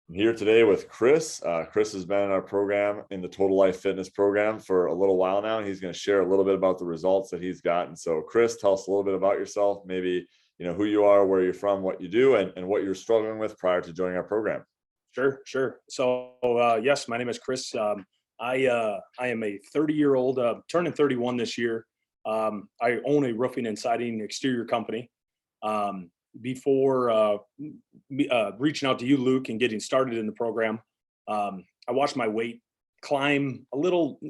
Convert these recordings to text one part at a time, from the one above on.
I'm here today with Kris. Kris has been in our program in the Total Life Fitness program for a little while now. He's going to share a little bit about the results that he's gotten. So, Kris, tell us a little bit about yourself, maybe who you are, where you're from, what you do, and what you're struggling with prior to joining our program. Sure. So, yes, my name is Kris. I am a 30-year-old, turning 31 this year. I own a roofing and siding exterior company. Before reaching out to you, Luke, and getting started in the program, I watched my weight climb a little.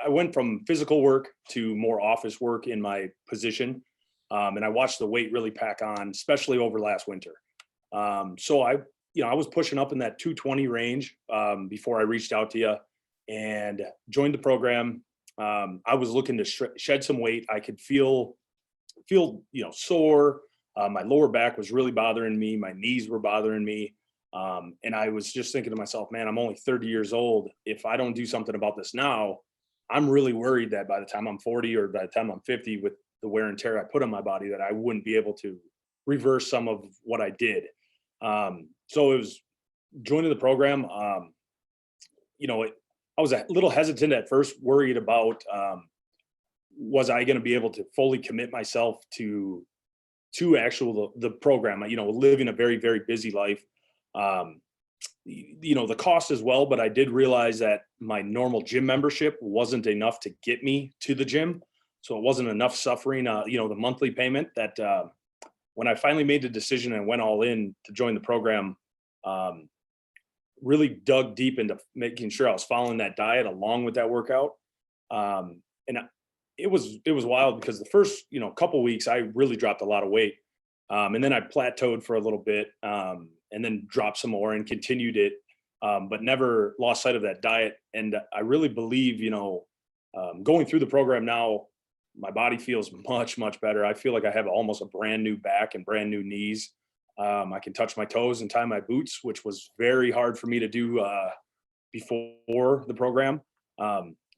I went from physical work to more office work in my position, and I watched the weight really pack on, especially over last winter. So I was pushing up in that 220 range before I reached out to you and joined the program. I was looking to shed some weight. I could feel sore. My lower back was really bothering me. My knees were bothering me. And I was just thinking to myself, man, I'm only 30 years old. If I don't do something about this now, I'm really worried that by the time I'm 40 or by the time I'm 50, with the wear and tear I put on my body, that I wouldn't be able to reverse some of what I did. So it was joining the program. I was a little hesitant at first, worried about was I going to be able to fully commit myself to actual the program. Living a very, very busy life. The cost as well, but I did realize that my normal gym membership wasn't enough to get me to the gym, so it wasn't enough suffering. The monthly payment that when I finally made the decision and went all in to join the program, really dug deep into making sure I was following that diet along with that workout. And it was wild because the first couple weeks I really dropped a lot of weight, and then I plateaued for a little bit, and then dropped some more and continued it, but never lost sight of that diet. And I really believe going through the program now, my body feels much, much better. I feel like I have almost a brand new back and brand new knees. I can touch my toes and tie my boots, which was very hard for me to do before the program.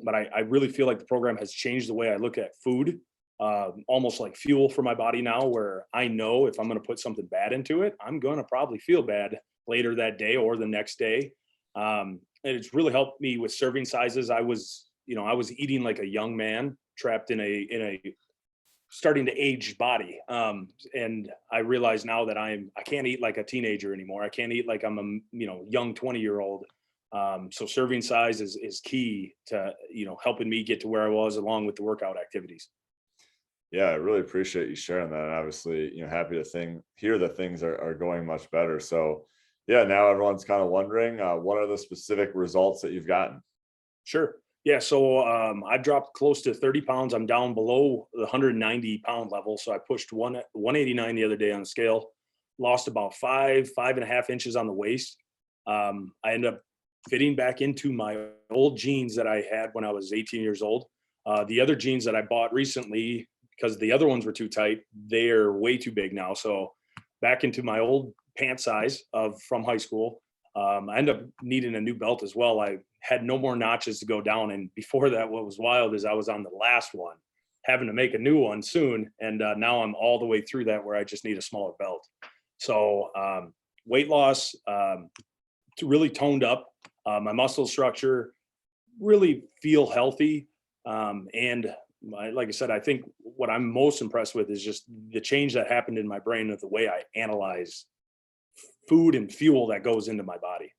But I really feel like the program has changed the way I look at food, almost like fuel for my body now, where I know if I'm going to put something bad into it, I'm going to probably feel bad later that day or the next day. And it's really helped me with serving sizes. I was eating like a young man trapped in a starting to age body. And I realize now that I can't eat like a teenager anymore. I can't eat like I'm a young 20-year-old. So serving size is key to helping me get to where I was, along with the workout activities. Yeah, I really appreciate you sharing that. And obviously, happy to hear that things are going much better. So, yeah, now everyone's kind of wondering what are the specific results that you've gotten? Sure. Yeah. So I dropped close to 30 pounds. I'm down below the 190-pound level. So I pushed 189 the other day on the scale, lost about 5.5 inches on the waist. I ended up fitting back into my old jeans that I had when I was 18 years old. The other jeans that I bought recently, because the other ones were too tight, they're way too big now. So back into my old pant size from high school. I ended up needing a new belt as well. I had no more notches to go down. And before that, what was wild is I was on the last one, having to make a new one soon. And now I'm all the way through that, where I just need a smaller belt. So weight loss, really toned up. My muscle structure, really feel healthy. Like I said, I think what I'm most impressed with is just the change that happened in my brain of the way I analyze food and fuel that goes into my body.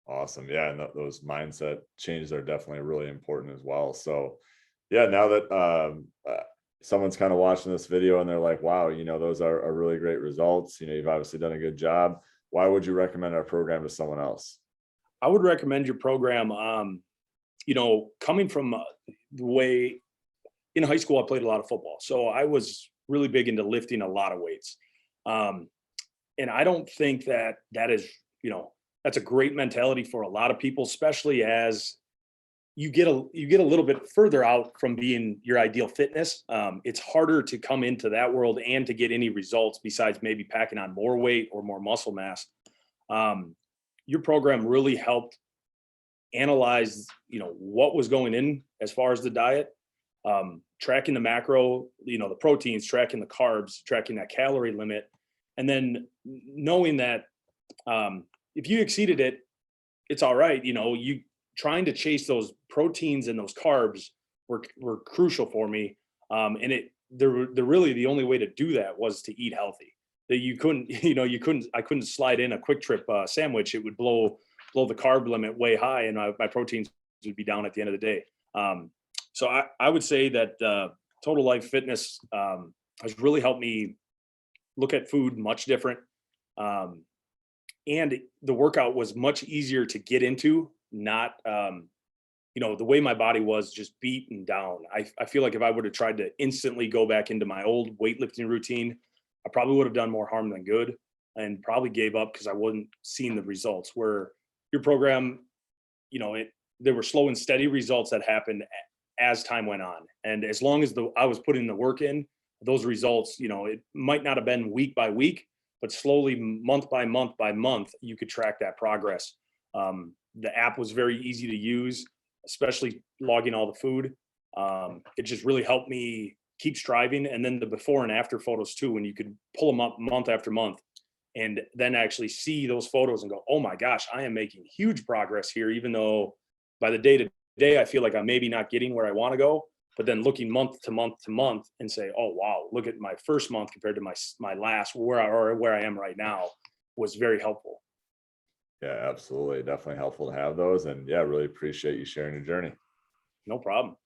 Awesome. Yeah. And those mindset changes are definitely really important as well. So, yeah, now that someone's kind of watching this video and they're like, wow, those are really great results. You've obviously done a good job. Why would you recommend our program to someone else? I would recommend your program. Coming from the way in high school, I played a lot of football. So I was really big into lifting a lot of weights. And I don't think that is, that's a great mentality for a lot of people, especially as you get a little bit further out from being your ideal fitness. It's harder to come into that world and to get any results besides maybe packing on more weight or more muscle mass. Your program really helped analyze, what was going in as far as the diet, tracking the macro, the proteins, tracking the carbs, tracking that calorie limit, and then knowing that if you exceeded it, it's all right. You trying to chase those proteins and those carbs were crucial for me. And they're really the only way to do that was to eat healthy. That you couldn't, I couldn't slide in a quick trip sandwich. It would blow the carb limit way high, and my proteins would be down at the end of the day. So I would say that Total Life Fitness has really helped me look at food much different. And the workout was much easier to get into, not, the way my body was just beaten down. I feel like if I would have tried to instantly go back into my old weightlifting routine, I probably would have done more harm than good, and probably gave up because I wasn't seeing the results. Where your program, there were slow and steady results that happened as time went on. And as long as I was putting the work in, those results, it might not have been week by week, but slowly, month by month, you could track that progress. The app was very easy to use, especially logging all the food. It just really helped me keep striving. And then the before and after photos too, when you could pull them up month after month and then actually see those photos and go, oh my gosh, I am making huge progress here, even though by the day to day, I feel like I'm maybe not getting where I want to go. But then looking month to month to month and say, oh, wow, look at my first month compared to my last, where I am right now, was very helpful. Yeah, absolutely. Definitely helpful to have those. And yeah, really appreciate you sharing your journey. No problem.